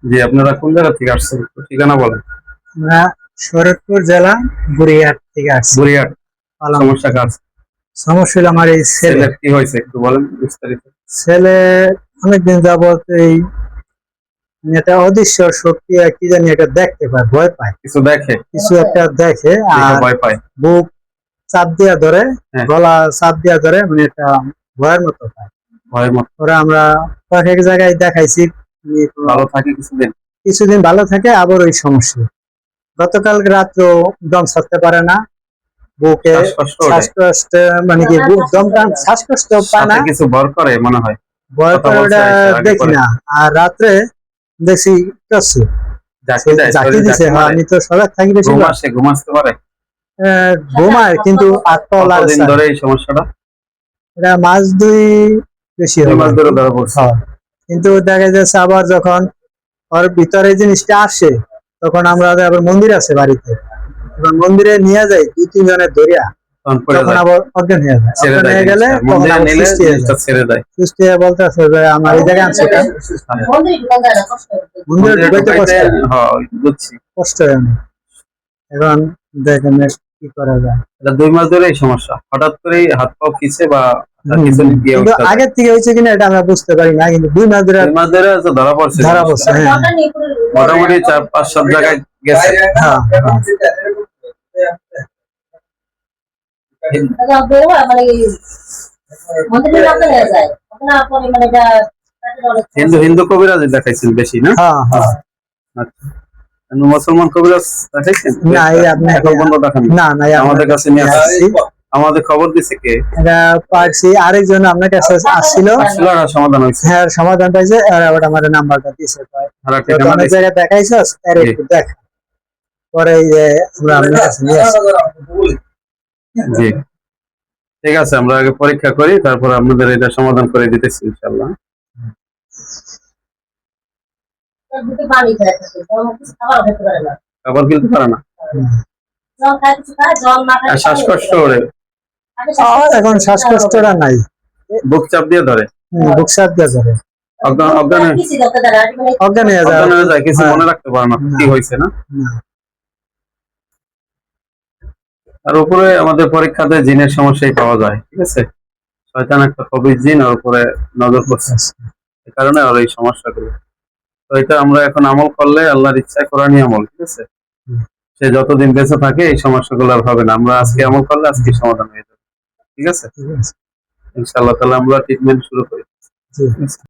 জি, আপনারা কোন জায়গা থেকে আসছেন একটু ঠিকানা বলেন। আমরা শরৎপুর জেলা বুড়িহাট থেকে আসছি। বুড়িহাট। পালাম। সমস্যা কার? সমস্যা হলো আমার এই ছেলে। ছেলের কি হয়েছে একটু বলেন বিস্তারিত। ছেলে অনেকদিন যাবত এই এটা অদৃশ্য শক্তি আর কি জানি এটা দেখতে পায়, ভয় পায়, কিছু দেখে, কিছু একটা দেখে দেখে আর ভয় পায়। বুক চাপ দিয়া ধরে, হ্যাঁ। গলা চাপ দিয়া ধরে, মানে একটা ভয়ের মতো পায়। ভয়ের মতো। পরে আমরা কয়েক জায়গায় দেখাইছি, ভালো থাকে কিছুদিন। কিছুদিন ভালো থাকে, আবার ওই সমস্যা। গতকাল রাত্র দম ছাড়তে পারে না, বুকে শ্বাসকষ্ট ওঠে। শ্বাসকষ্ট, মানে কি বুক দমটা শ্বাসকষ্ট পায় না, সাথে কিছু ভর করে মনে হয়। ভয় কথা করে বলছে ওটা আগে দেখি পরে। না। আর রাত্রে দেখছি কাশছে, জাকি দেয়, জাকি শরীরে দিছে। জাকি মারে। আমি তো সজাগ থাকি বেশি, ঘুম আসে, ঘুম আসতে পারে। ঘুমায় কিন্তু আটপল আর কতদিন ধরে এই সমস্যাটা? এটা মাস দুই বেশি 2 হবে মাস আর ধরে কি। ধরা পড়ছে। হ্যাঁ। কিন্তু দেখা যাচ্ছে আবার যখন ওর ভিতরে জিনিসটা আসে, তখন আমরা আবার মন্দির আছে বাড়িতে, এবার মন্দিরে নিয়ে যাই 2-3 জনের ধরিয়া, তখন পড়ে তখন যায়, আবার অজ্ঞান হয়ে যায়। ছেড়ে অজ্ঞান দেয় হয়ে গেলে জিনিসটা। তখন মন্দিরে আবার নিলে সুস্থ হয়ে জিনিসটা যায়। ছেড়ে দেয়। সুস্থ হয়ে বলতেছে যে আমার এই জায়গায় আনছে কেন? মন্দিরে মন্দিরে ঢুকাইতে ঢুকাইতে, কষ্ট, হ্যাঁ বুঝছি। কষ্ট হয় অনেক। এখন দেখেন কি করা যায়। এটা 2 মাস ধরে এই সমস্যা। হঠাৎ করেই হাত পাও খিচে বা কিছু গিয়ে কিন্তু উঠতে যায়। আগের থেকে হয়েছে কিনা এটা আমরা বুঝতে পারি না, কিন্তু 2 মাস ধরে 2 মাস ধরে তো ধরা পড়ছে ধরা জিনিসটা। পড়ছে। হ্যাঁ, মোটামুটি 4-5-7 জায়গায় গেছে। হ্যাঁ, হিন্দু হিন্দু কবিরাজ দেখাইছেন বেশি না? হ্যাঁ, হ্যাঁ। আচ্ছা। মুসলমান কবিরাজ দেখাইছেন? না, এই আপনাকে এখন পর্যন্ত দেখান না, না, আমাদের কাছে নিয়ে আসছি। আমাদের খবর দিছে কে? এটা পারছি আরেকজন আপনার কাছে আসছিল, আসছিল আর সমাধান হয়েছে। হ্যাঁ, সমাধান পাইছে। আর আবার আমার নাম্বারটা দিছে, আর তো ঠিকানা অনেক দিছে। জায়গায় দেখাইছস, আর জি। একটু দেখ। পরে এই যে আমরা আপনার কাছে নিয়ে আসছি। জি, ঠিক আছে, আমরা আগে পরীক্ষা করি, তারপর আপনাদের এটা সমাধান করে দিতেছি ইনশাআল্লাহ। খাবার খেতে পারে না, আর শ্বাসকষ্ট ওরে, আর এখন শ্বাসকষ্টটা নাই, বুক চাপ দিয়ে ধরে, বুক চাপ দিয়ে ধরে, অজ্ঞান অজ্ঞান অজ্ঞান হয়ে যায়। অজ্ঞান হয়ে যায়, কিছু হ্যাঁ। মনে রাখতে পারে না কি হয়েছে না। না। আর উপরে আমাদের পরীক্ষাতে জিনের সমস্যাই পাওয়া যায়, ঠিক আছে। শয়তান একটা কবির জিন ওর উপরে নজর করছে, এই কারণে আর এই সমস্যাগুলো। তো এটা আমরা এখন আমল করলে আল্লাহর ইচ্ছায় কোরআনী আমল, ঠিক আছে। সে যতদিন বেঁচে থাকে এই সমস্যাগুলো আর হবে না। আমরা আজকে আমল করলে আজকে সমাধান হয়ে যাবে, ঠিক আছে। ইনশাআল্লাহ তাহলে আমরা ট্রিটমেন্ট শুরু করি। জি।